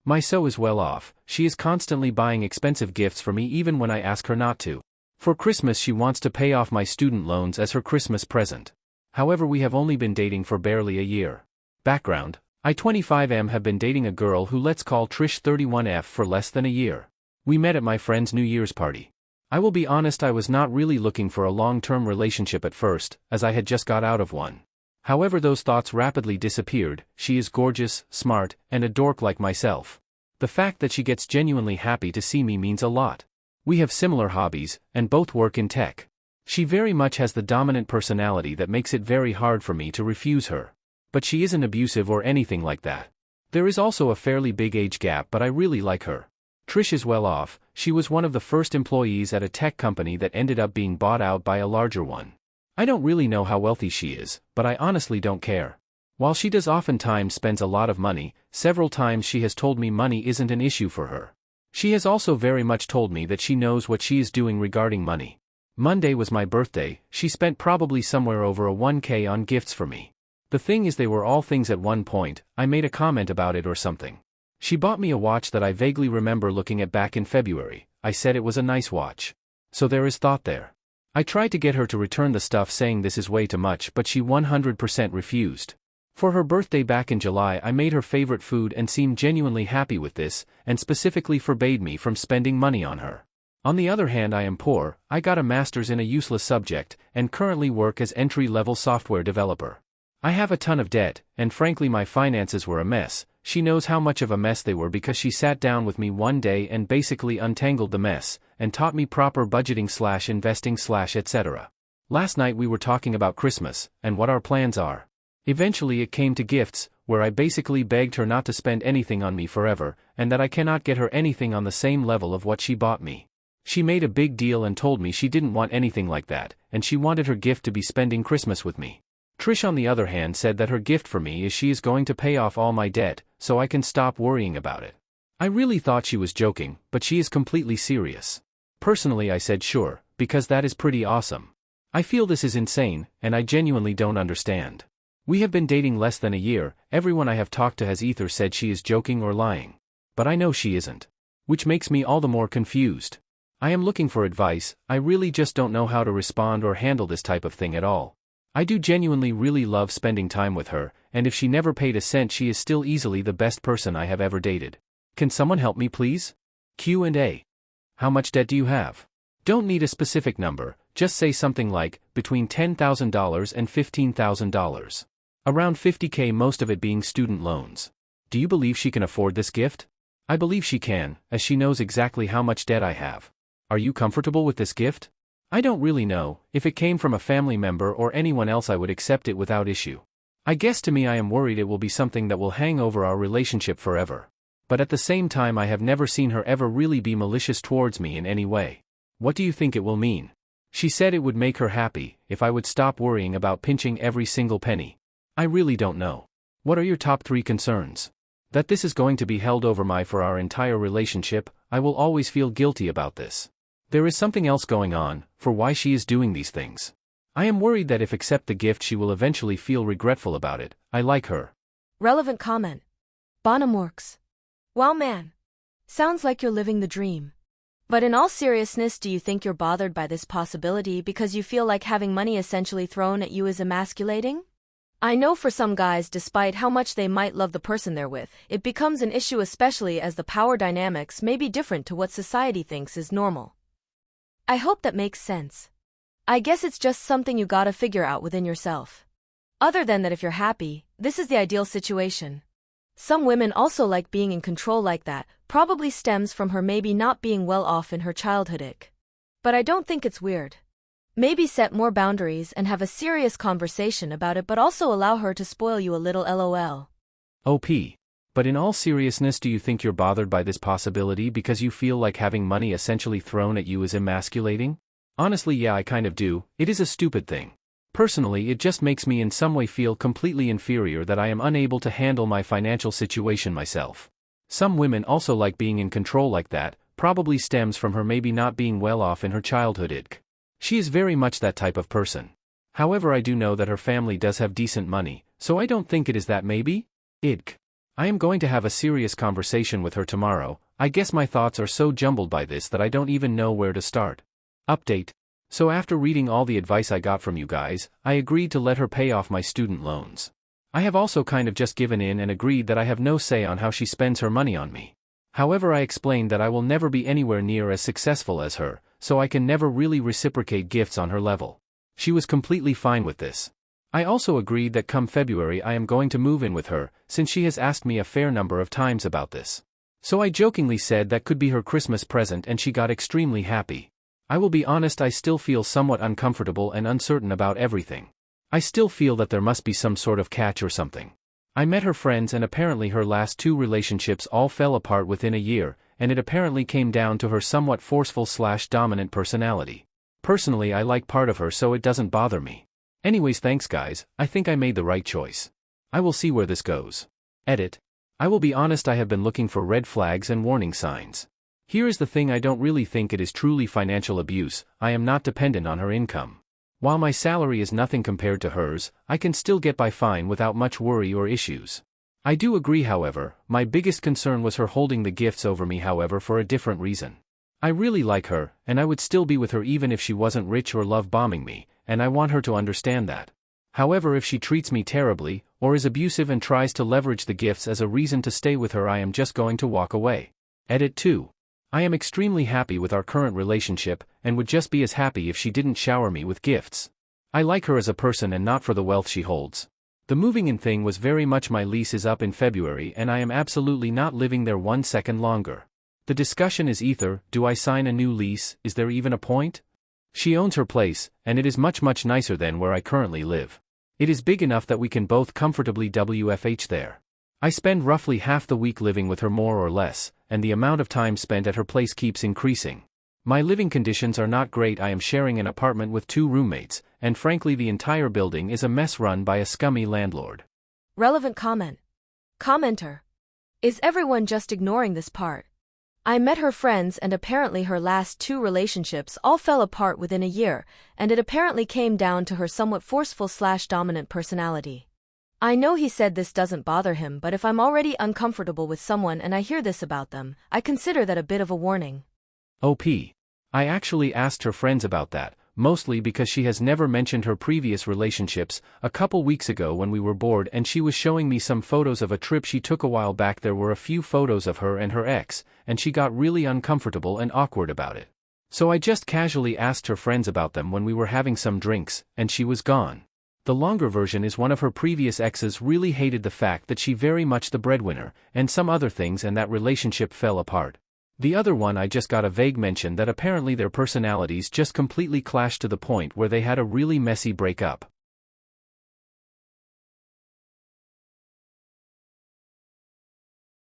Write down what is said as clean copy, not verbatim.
My so is well off. She is constantly buying expensive gifts for me even when I ask her not to. For Christmas she wants to pay off my student loans as her Christmas present. However, we have only been dating for barely a year. Background: I 25M have been dating a girl who let's call Trish 31F for less than a year. We met at my friend's New Year's party. I will be honest, I was not really looking for a long-term relationship at first, as I had just got out of one. However, those thoughts rapidly disappeared. She is gorgeous, smart, and a dork like myself. The fact that she gets genuinely happy to see me means a lot. We have similar hobbies, and both work in tech. She very much has the dominant personality that makes it very hard for me to refuse her. But she isn't abusive or anything like that. There is also a fairly big age gap, but I really like her. Trish is well off. She was one of the first employees at a tech company that ended up being bought out by a larger one. I don't really know how wealthy she is, but I honestly don't care. While she does oftentimes spends a lot of money, several times she has told me money isn't an issue for her. She has also very much told me that she knows what she is doing regarding money. Monday was my birthday. She spent probably somewhere over a 1K on gifts for me. The thing is, they were all things at one point. I made a comment about it or something. She bought me a watch that I vaguely remember looking at back in February. I said it was a nice watch. So there is thought there. I tried to get her to return the stuff, saying this is way too much, but she 100% refused. For her birthday back in July, I made her favorite food and seemed genuinely happy with this, and specifically forbade me from spending money on her. On the other hand, I am poor. I got a master's in a useless subject, and currently work as entry-level software developer. I have a ton of debt, and frankly my finances were a mess. She knows how much of a mess they were because she sat down with me one day and basically untangled the mess, and taught me proper budgeting / investing / etc. Last night we were talking about Christmas, and what our plans are. Eventually it came to gifts, where I basically begged her not to spend anything on me forever, and that I cannot get her anything on the same level of what she bought me. She made a big deal and told me she didn't want anything like that, and she wanted her gift to be spending Christmas with me. Trish on the other hand said that her gift for me is she is going to pay off all my debt, so I can stop worrying about it. I really thought she was joking, but she is completely serious. Personally I said sure, because that is pretty awesome. I feel this is insane, and I genuinely don't understand. We have been dating less than a year. Everyone I have talked to has either said she is joking or lying. But I know she isn't. Which makes me all the more confused. I am looking for advice. I really just don't know how to respond or handle this type of thing at all. I do genuinely really love spending time with her, and if she never paid a cent, she is still easily the best person I have ever dated. Can someone help me please? Q&A. How much debt do you have? Don't need a specific number, just say something like, between $10,000 and $15,000. Around $50K, most of it being student loans. Do you believe she can afford this gift? I believe she can, as she knows exactly how much debt I have. Are you comfortable with this gift? I don't really know. If it came from a family member or anyone else I would accept it without issue. I guess to me I am worried it will be something that will hang over our relationship forever. But at the same time I have never seen her ever really be malicious towards me in any way. What do you think it will mean? She said it would make her happy if I would stop worrying about pinching every single penny. I really don't know. What are your top 3 concerns? That this is going to be held over my for our entire relationship. I will always feel guilty about this. There is something else going on, for why she is doing these things. I am worried that if accept the gift she will eventually feel regretful about it. I like her. Relevant comment. Bonham works. Wow man. Sounds like you're living the dream. But in all seriousness, do you think you're bothered by this possibility because you feel like having money essentially thrown at you is emasculating? I know for some guys, despite how much they might love the person they're with, it becomes an issue, especially as the power dynamics may be different to what society thinks is normal. I hope that makes sense. I guess it's just something you gotta figure out within yourself. Other than that, if you're happy, this is the ideal situation. Some women also like being in control like that, probably stems from her maybe not being well off in her childhood. But I don't think it's weird. Maybe set more boundaries and have a serious conversation about it, but also allow her to spoil you a little, lol. OP. But in all seriousness, do you think you're bothered by this possibility because you feel like having money essentially thrown at you is emasculating? Honestly, yeah, I kind of do. It is a stupid thing. Personally, it just makes me in some way feel completely inferior that I am unable to handle my financial situation myself. Some women also like being in control like that, probably stems from her maybe not being well off in her childhood. She is very much that type of person. However, I do know that her family does have decent money, so I don't think it is that maybe? I am going to have a serious conversation with her tomorrow. I guess my thoughts are so jumbled by this that I don't even know where to start. Update. So after reading all the advice I got from you guys, I agreed to let her pay off my student loans. I have also kind of just given in and agreed that I have no say on how she spends her money on me. However, I explained that I will never be anywhere near as successful as her, so I can never really reciprocate gifts on her level. She was completely fine with this. I also agreed that come February I am going to move in with her, since she has asked me a fair number of times about this. So I jokingly said that could be her Christmas present and she got extremely happy. I will be honest, I still feel somewhat uncomfortable and uncertain about everything. I still feel that there must be some sort of catch or something. I met her friends and apparently her last 2 relationships all fell apart within a year, and it apparently came down to her somewhat forceful/dominant personality. Personally, I like part of her, so it doesn't bother me. Anyways, thanks guys, I think I made the right choice. I will see where this goes. Edit. I will be honest, I have been looking for red flags and warning signs. Here is the thing, I don't really think it is truly financial abuse. I am not dependent on her income. While my salary is nothing compared to hers, I can still get by fine without much worry or issues. I do agree, however, my biggest concern was her holding the gifts over me, however, for a different reason. I really like her, and I would still be with her even if she wasn't rich or love bombing me, and I want her to understand that. However, if she treats me terribly, or is abusive and tries to leverage the gifts as a reason to stay with her, I am just going to walk away. Edit 2. I am extremely happy with our current relationship, and would just be as happy if she didn't shower me with gifts. I like her as a person and not for the wealth she holds. The moving in thing was very much my lease is up in February and I am absolutely not living there 1 second longer. The discussion is either, do I sign a new lease, is there even a point? She owns her place, and it is much nicer than where I currently live. It is big enough that we can both comfortably WFH there. I spend roughly half the week living with her more or less, and the amount of time spent at her place keeps increasing. My living conditions are not great. I am sharing an apartment with 2 roommates, and frankly the entire building is a mess run by a scummy landlord. Relevant comment. Commenter. Is everyone just ignoring this part? I met her friends and apparently her last 2 relationships all fell apart within a year, and it apparently came down to her somewhat forceful/dominant personality. I know he said this doesn't bother him, but if I'm already uncomfortable with someone and I hear this about them, I consider that a bit of a warning. OP. I actually asked her friends about that, mostly because she has never mentioned her previous relationships. A couple weeks ago when we were bored and she was showing me some photos of a trip she took a while back, there were a few photos of her and her ex, and she got really uncomfortable and awkward about it. So I just casually asked her friends about them when we were having some drinks, and she was gone. The longer version is one of her previous exes really hated the fact that she very much the breadwinner, and some other things, and that relationship fell apart. The other one I just got a vague mention that apparently their personalities just completely clashed to the point where they had a really messy breakup.